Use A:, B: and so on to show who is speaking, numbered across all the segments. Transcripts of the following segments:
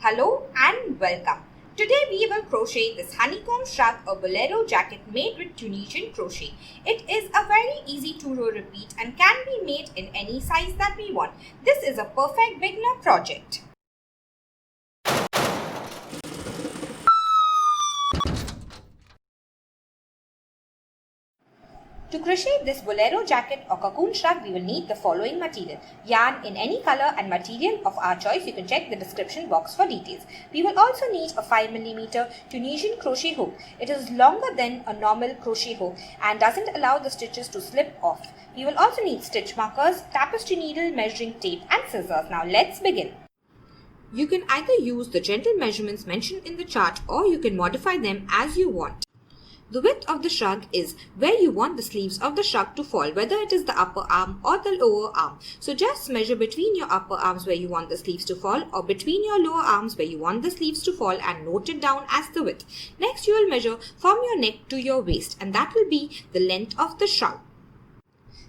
A: Hello and welcome. Today we will crochet this honeycomb shrug, a Bolero jacket made with Tunisian crochet. It is a very easy 2-row repeat and can be made in any size that we want. This is a perfect beginner project. To crochet this Bolero jacket or cocoon shrug, we will need the following material. Yarn in any color and material of our choice. You can check the description box for details. We will also need a 5mm Tunisian crochet hook. It is longer than a normal crochet hook and doesn't allow the stitches to slip off. We will also need stitch markers, tapestry needle, measuring tape and scissors. Now let's begin. You can either use the general measurements mentioned in the chart or you can modify them as you want. The width of the shrug is where you want the sleeves of the shrug to fall, whether it is the upper arm or the lower arm. So just measure between your upper arms where you want the sleeves to fall or between your lower arms where you want the sleeves to fall and note it down as the width. Next you will measure from your neck to your waist and that will be the length of the shrug.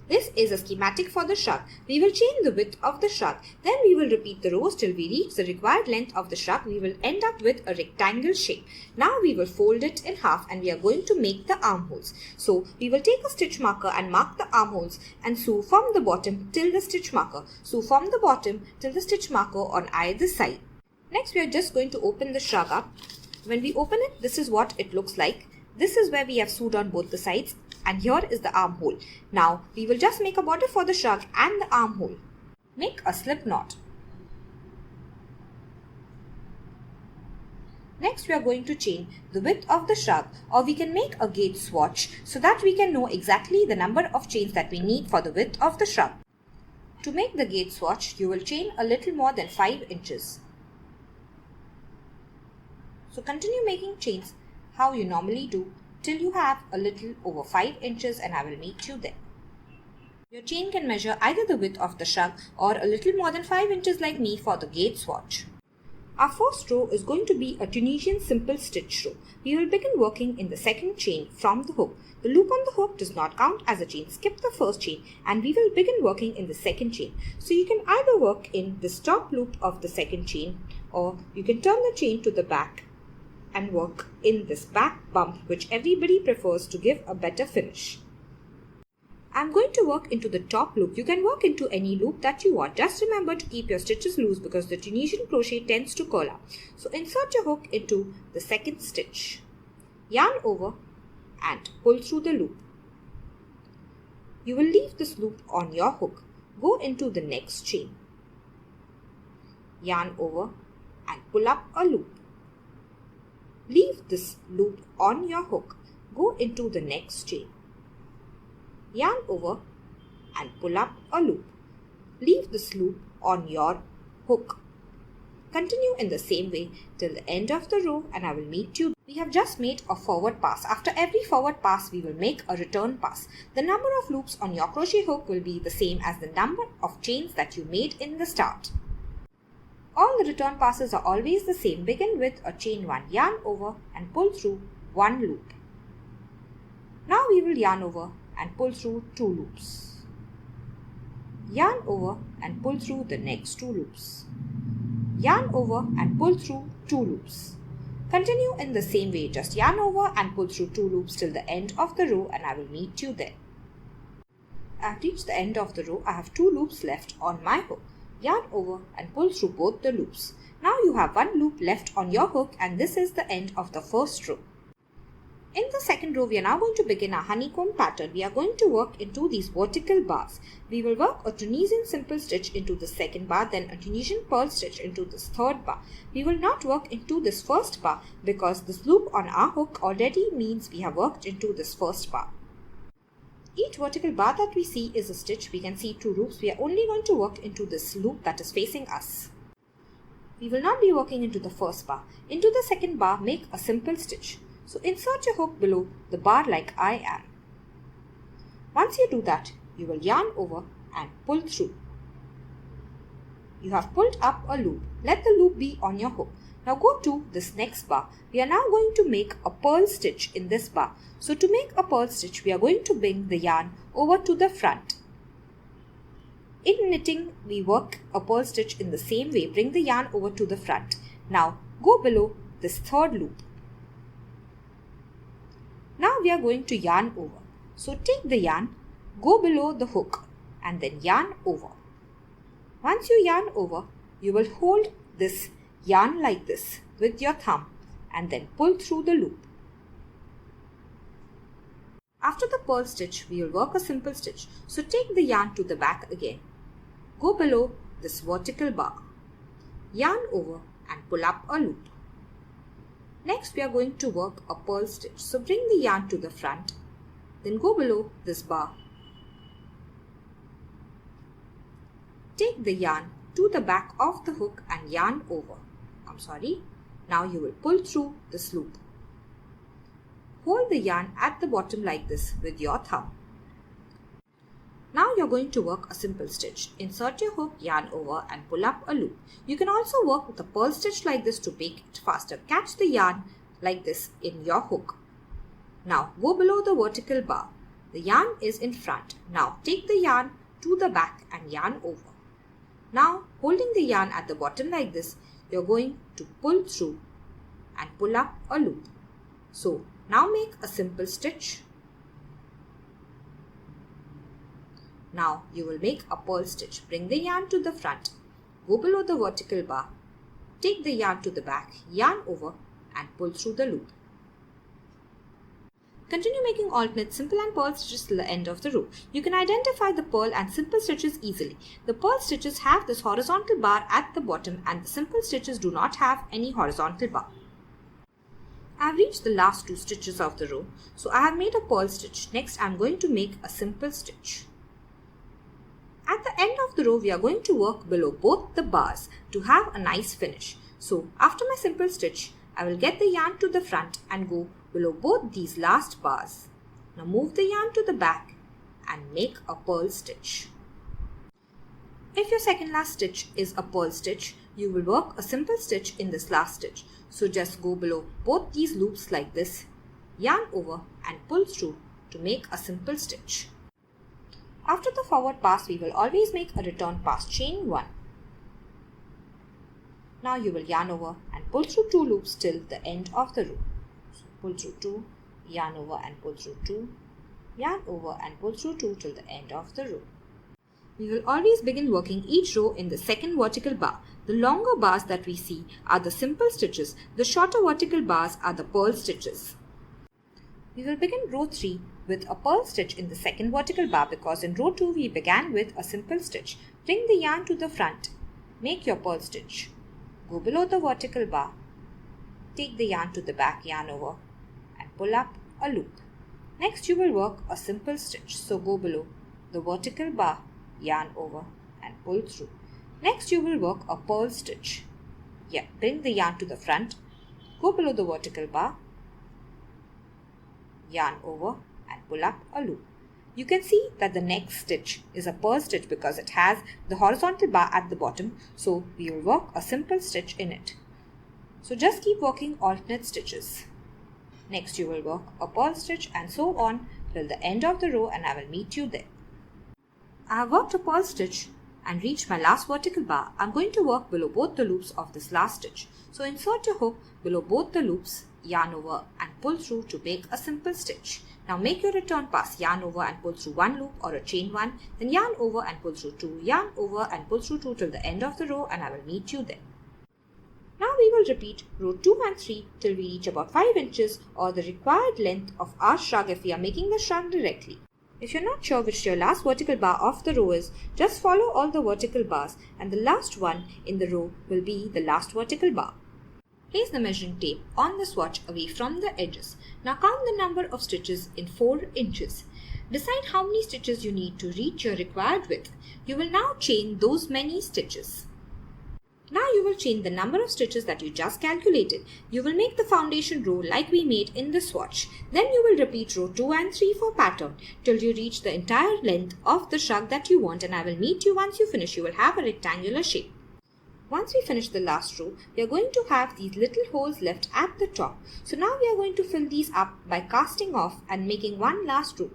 A: This is a schematic for the shrug. We will change the width of the shrug. Then we will repeat the rows till we reach the required length of the shrug. We will end up with a rectangle shape. Now we will fold it in half and we are going to make the armholes. So we will take a stitch marker and mark the armholes and sew from the bottom till the stitch marker. Sew from the bottom till the stitch marker on either side. Next we are just going to open the shrug up. When we open it, this is what it looks like. This is where we have sewed on both the sides. And here is the armhole. Now we will just make a border for the shrug and the armhole. Make a slip knot. Next we are going to chain the width of the shrug, or we can make a gauge swatch so that we can know exactly the number of chains that we need for the width of the shrug. To make the gauge swatch, you will chain a little more than 5 inches. So continue making chains how you normally do till you have a little over 5 inches and I will meet you there. Your chain can measure either the width of the shrug or a little more than 5 inches like me for the gauge swatch. Our first row is going to be a Tunisian simple stitch row. We will begin working in the second chain from the hook. The loop on the hook does not count as a chain. Skip the first chain and we will begin working in the second chain. So you can either work in this top loop of the second chain or you can turn the chain to the back and work in this back bump, which everybody prefers to give a better finish. I'm going to work into the top loop. You can work into any loop that you want. Just remember to keep your stitches loose because the Tunisian crochet tends to curl up. So insert your hook into the second stitch. Yarn over and pull through the loop. You will leave this loop on your hook. Go into the next chain. Yarn over and pull up a loop. Leave this loop on your hook. Go into the next chain. Yarn over and pull up a loop. Leave this loop on your hook. Continue in the same way till the end of the row and I will meet you. We have just made a forward pass. After every forward pass, we will make a return pass. The number of loops on your crochet hook will be the same as the number of chains that you made in the start. All the return passes are always the same. Begin with a chain 1, yarn over and pull through 1 loop. Now we will yarn over and pull through 2 loops. Yarn over and pull through the next 2 loops. Yarn over and pull through 2 loops. Continue in the same way. Just yarn over and pull through 2 loops till the end of the row and I will meet you there. I have reached the end of the row. I have 2 loops left on my hook. Yarn over and pull through both the loops. Now you have 1 loop left on your hook and this is the end of the first row. In the second row, we are now going to begin our honeycomb pattern. We are going to work into these vertical bars. We will work a Tunisian simple stitch into the second bar, then a Tunisian purl stitch into this third bar. We will not work into this first bar because this loop on our hook already means we have worked into this first bar. Each vertical bar that we see is a stitch. We can see 2 loops. We are only going to work into this loop that is facing us. We will not be working into the first bar. Into the second bar, make a simple stitch. So insert your hook below the bar like I am. Once you do that, you will yarn over and pull through. You have pulled up a loop. Let the loop be on your hook. Now go to this next bar. We are now going to make a purl stitch in this bar. So to make a purl stitch, we are going to bring the yarn over to the front. In knitting, we work a purl stitch in the same way. Bring the yarn over to the front. Now go below this third loop. Now we are going to yarn over. So take the yarn, go below the hook and then yarn over. Once you yarn over, you will hold this yarn like this with your thumb and then pull through the loop. After the purl stitch, we will work a simple stitch. So take the yarn to the back again. Go below this vertical bar. Yarn over and pull up a loop. Next we are going to work a purl stitch. So bring the yarn to the front. Then go below this bar. Take the yarn to the back of the hook and yarn over. Now you will pull through this loop. Hold the yarn at the bottom like this with your thumb. Now you are going to work a simple stitch. Insert your hook, yarn over and pull up a loop. You can also work with a purl stitch like this to make it faster. Catch the yarn like this in your hook. Now go below the vertical bar. The yarn is in front. Now take the yarn to the back and yarn over. Now holding the yarn at the bottom like this, you are going to pull through and pull up a loop. So now make a simple stitch. Now you will make a purl stitch. Bring the yarn to the front. Go below the vertical bar. Take the yarn to the back, yarn over and pull through the loop. Continue making alternate simple and purl stitches till the end of the row. You can identify the purl and simple stitches easily. The purl stitches have this horizontal bar at the bottom and the simple stitches do not have any horizontal bar. I have reached the last 2 stitches of the row. So I have made a purl stitch. Next I am going to make a simple stitch. At the end of the row, we are going to work below both the bars to have a nice finish. So after my simple stitch, I will get the yarn to the front and go below both these last bars. Now move the yarn to the back and make a purl stitch. If your second last stitch is a purl stitch, you will work a simple stitch in this last stitch. So just go below both these loops like this, yarn over and pull through to make a simple stitch. After the forward pass, we will always make a return pass, chain 1. Now you will yarn over and pull through 2 loops till the end of the row. So pull through 2, yarn over and pull through 2, yarn over and pull through 2 till the end of the row. We will always begin working each row in the second vertical bar. The longer bars that we see are the simple stitches. The shorter vertical bars are the purl stitches. We will begin row 3 with a purl stitch in the second vertical bar because in row 2 we began with a simple stitch. Bring the yarn to the front. Make your purl stitch. Go below the vertical bar. Take the yarn to the back, yarn over and pull up a loop. Next you will work a simple stitch. So go below the vertical bar, yarn over and pull through. Next you will work a purl stitch. Bring the yarn to the front. Go below the vertical bar, yarn over and pull up a loop. You can see that the next stitch is a purl stitch because it has the horizontal bar at the bottom. So we will work a simple stitch in it. So just keep working alternate stitches. Next you will work a purl stitch and so on till the end of the row and I will meet you there. I have worked a purl stitch and reached my last vertical bar. I am going to work below both the loops of this last stitch. So insert your hook below both the loops, yarn over and pull through to make a simple stitch. Now make your return pass, yarn over and pull through 1 loop or a chain 1, then yarn over and pull through 2, yarn over and pull through 2 till the end of the row and I will meet you there. Now we will repeat row 2 and 3 till we reach about 5 inches or the required length of our shrug if we are making the shrug directly. If you are not sure which your last vertical bar of the row is, just follow all the vertical bars and the last one in the row will be the last vertical bar. Place the measuring tape on the swatch away from the edges. Now count the number of stitches in 4 inches. Decide how many stitches you need to reach your required width. You will now chain those many stitches. Now you will chain the number of stitches that you just calculated. You will make the foundation row like we made in the swatch. Then you will repeat row 2 and 3 for pattern till you reach the entire length of the shrug that you want and I will meet you once you finish. You will have a rectangular shape. Once we finish the last row, we are going to have these little holes left at the top. So now we are going to fill these up by casting off and making one last row.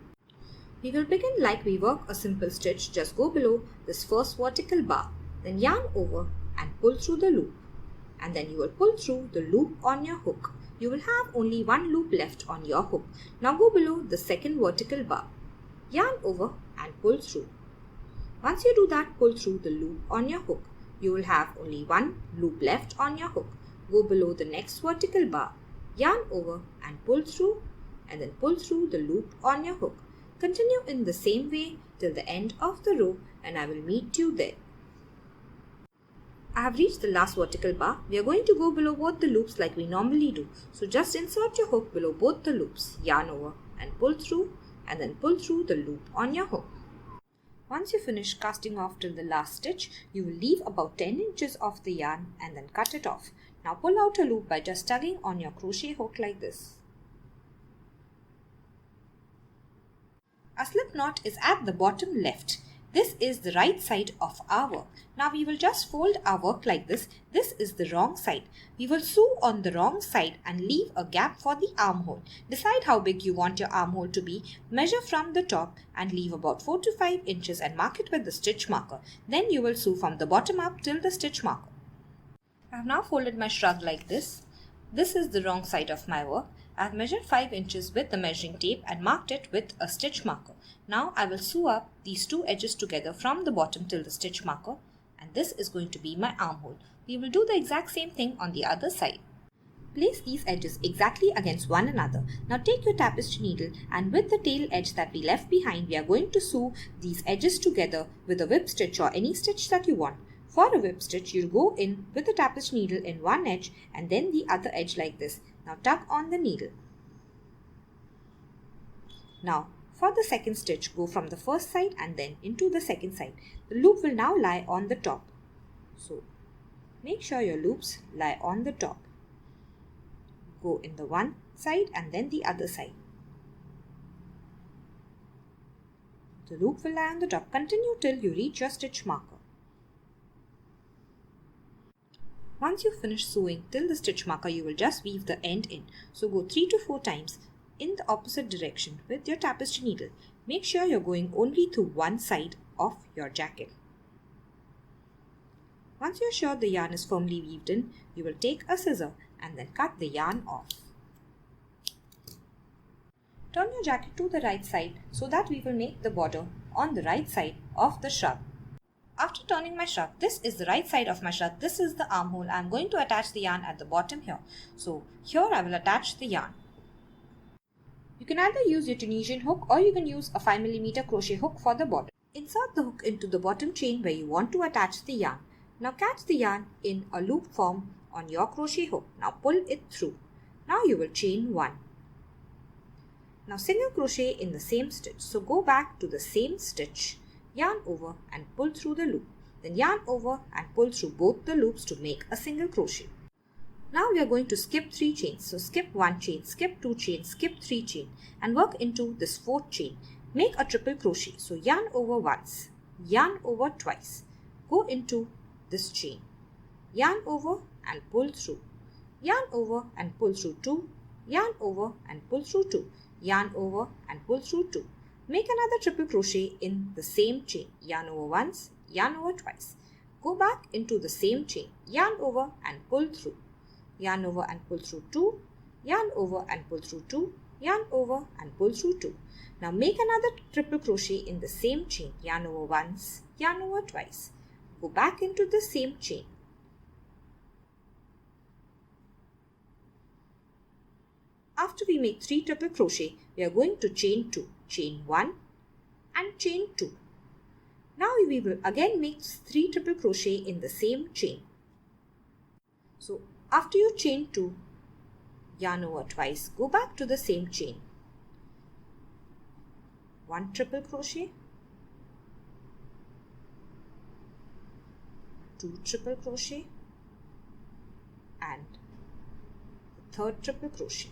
A: We will begin like we work a simple stitch. Just go below this first vertical bar, then yarn over and pull through the loop. and then you will pull through the loop on your hook. You will have only one loop left on your hook. Now go below the second vertical bar. Yarn over and pull through. Once you do that, pull through the loop on your hook. You will have only one loop left on your hook. Go below the next vertical bar. Yarn over and pull through, and then pull through the loop on your hook. Continue in the same way till the end of the row, and I will meet you there. I have reached the last vertical bar. We are going to go below both the loops like we normally do. So just insert your hook below both the loops, yarn over and pull through, and then pull through the loop on your hook. Once you finish casting off till the last stitch, you will leave about 10 inches of the yarn and then cut it off. Now pull out a loop by just tugging on your crochet hook like this. A slip knot is at the bottom left. This is the right side of our work. Now we will just fold our work like this. This is the wrong side. We will sew on the wrong side and leave a gap for the armhole. Decide how big you want your armhole to be. Measure from the top and leave about 4 to 5 inches and mark it with the stitch marker. Then you will sew from the bottom up till the stitch marker. I have now folded my shrug like this. This is the wrong side of my work. I have measured 5 inches with the measuring tape and marked it with a stitch marker. Now I will sew up these two edges together from the bottom till the stitch marker, and this is going to be my armhole. We will do the exact same thing on the other side. Place these edges exactly against one another. Now take your tapestry needle, and with the tail edge that we left behind, we are going to sew these edges together with a whip stitch or any stitch that you want. For a whip stitch, you'll go in with the tapestry needle in one edge and then the other edge like this. Now tug on the needle. Now for the second stitch, go from the first side and then into the second side. The loop will now lie on the top. So make sure your loops lie on the top. Go in the one side and then the other side. The loop will lie on the top. Continue till you reach your stitch marker. Once you finish sewing till the stitch marker, you will just weave the end in. So go 3 to 4 times in the opposite direction with your tapestry needle. Make sure you're going only to one side of your jacket. Once you're sure the yarn is firmly weaved in, you will take a scissor and then cut the yarn off. Turn your jacket to the right side so that we will make the border on the right side of the shrug. After turning my shrug, this is the right side of my shrug. This is the armhole. I am going to attach the yarn at the bottom here. So here I will attach the yarn. You can either use your Tunisian hook or you can use a 5mm crochet hook for the border. Insert the hook into the bottom chain where you want to attach the yarn. Now catch the yarn in a loop form on your crochet hook. Now pull it through. Now you will chain 1. Now single crochet in the same stitch. So go back to the same stitch, yarn over and pull through the loop. Then yarn over and pull through both the loops to make a single crochet. Now we are going to skip 3 chains. So skip 1 chain, skip 2 chains, skip 3 chain and work into this 4th chain. Make a triple crochet. So yarn over once, yarn over twice. Go into this chain. Yarn over and pull through. Yarn over and pull through 2. Yarn over and pull through 2. Yarn over and pull through 2. Make another triple crochet in the same chain. Yarn over once, yarn over twice. Go back into the same chain. Yarn over and pull through. Yarn over and pull through 2, yarn over and pull through 2, yarn over and pull through 2. Now make another triple crochet in the same chain. Yarn over once, yarn over twice. Go back into the same chain. After we make 3 triple crochet, we are going to chain 2, chain 1 and chain 2. Now we will again make 3 triple crochet in the same chain. So after you chain 2, yarn over twice, go back to the same chain. 1 triple crochet, 2 triple crochet and the 3rd triple crochet.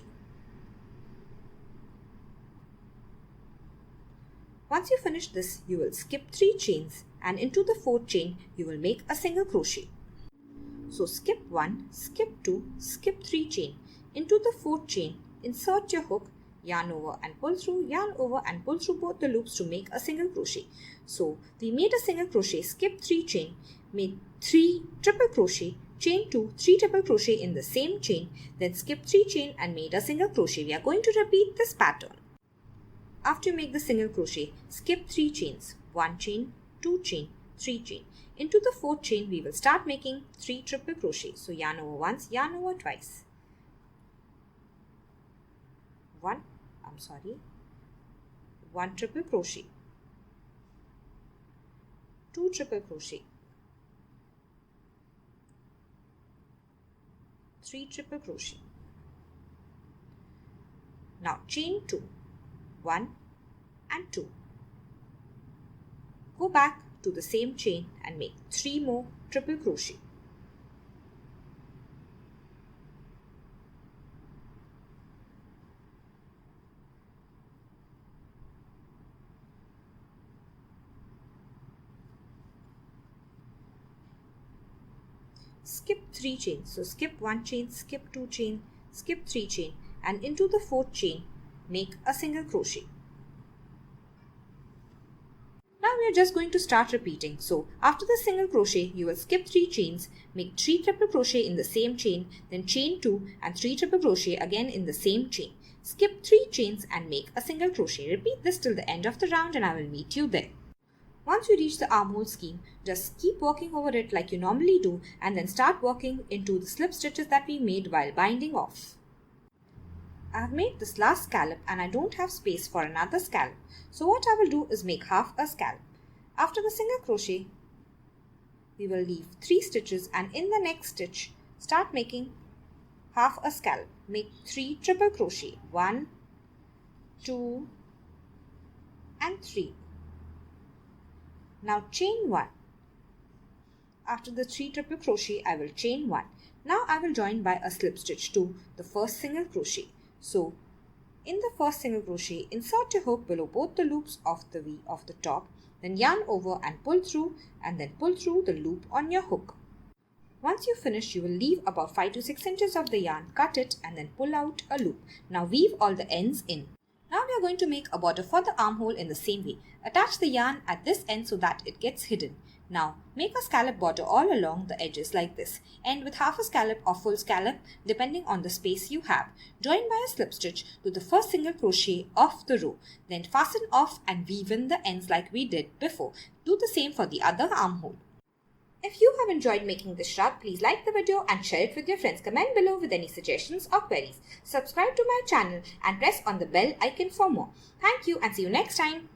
A: Once you finish this, you will skip 3 chains and into the 4th chain you will make a single crochet. So skip 1, skip 2, skip 3 chain. Into the 4th chain, insert your hook, yarn over and pull through, yarn over and pull through both the loops to make a single crochet. So we made a single crochet, skip 3 chain, made 3 triple crochet, chain 2, 3 triple crochet in the same chain, then skip 3 chain and made a single crochet. We are going to repeat this pattern. After you make the single crochet, skip 3 chains, 1 chain, 2 chain, 3 chain. Into the 4th chain, we will start making 3 triple crochet. So yarn over once, yarn over twice. 1 triple crochet, 2 triple crochet, 3 triple crochet. Now chain 2, 1 and 2. Go back to the same chain and make 3 more triple crochet. Skip 3 chains. So skip 1 chain, skip 2 chain, skip 3 chain, and into the 4th chain make a single crochet. Now we are just going to start repeating. So after the single crochet, you will skip 3 chains, make 3 triple crochet in the same chain, then chain 2 and 3 triple crochet again in the same chain. Skip 3 chains and make a single crochet. Repeat this till the end of the round and I will meet you there. Once you reach the armhole scheme, just keep working over it like you normally do and then start working into the slip stitches that we made while binding off. I have made this last scallop and I don't have space for another scallop. So what I will do is make half a scallop. After the single crochet, we will leave 3 stitches and in the next stitch, start making half a scallop. Make 3 triple crochet, 1, 2 and 3. Now chain 1. After the 3 triple crochet, I will chain 1. Now I will join by a slip stitch to the first single crochet. So in the first single crochet, insert your hook below both the loops of the V of the top, then yarn over and pull through and then pull through the loop on your hook. Once you finish, you will leave about 5 to 6 inches of the yarn, cut it and then pull out a loop. Now weave all the ends in. Now we are going to make a border for the armhole in the same way. Attach the yarn at this end so that it gets hidden. Now make a scallop border all along the edges like this. End with half a scallop or full scallop depending on the space you have. Join by a slip stitch to the first single crochet of the row. Then fasten off and weave in the ends like we did before. Do the same for the other armhole. If you have enjoyed making this shrug, please like the video and share it with your friends. Comment below with any suggestions or queries. Subscribe to my channel and press on the bell icon for more. Thank you and see you next time.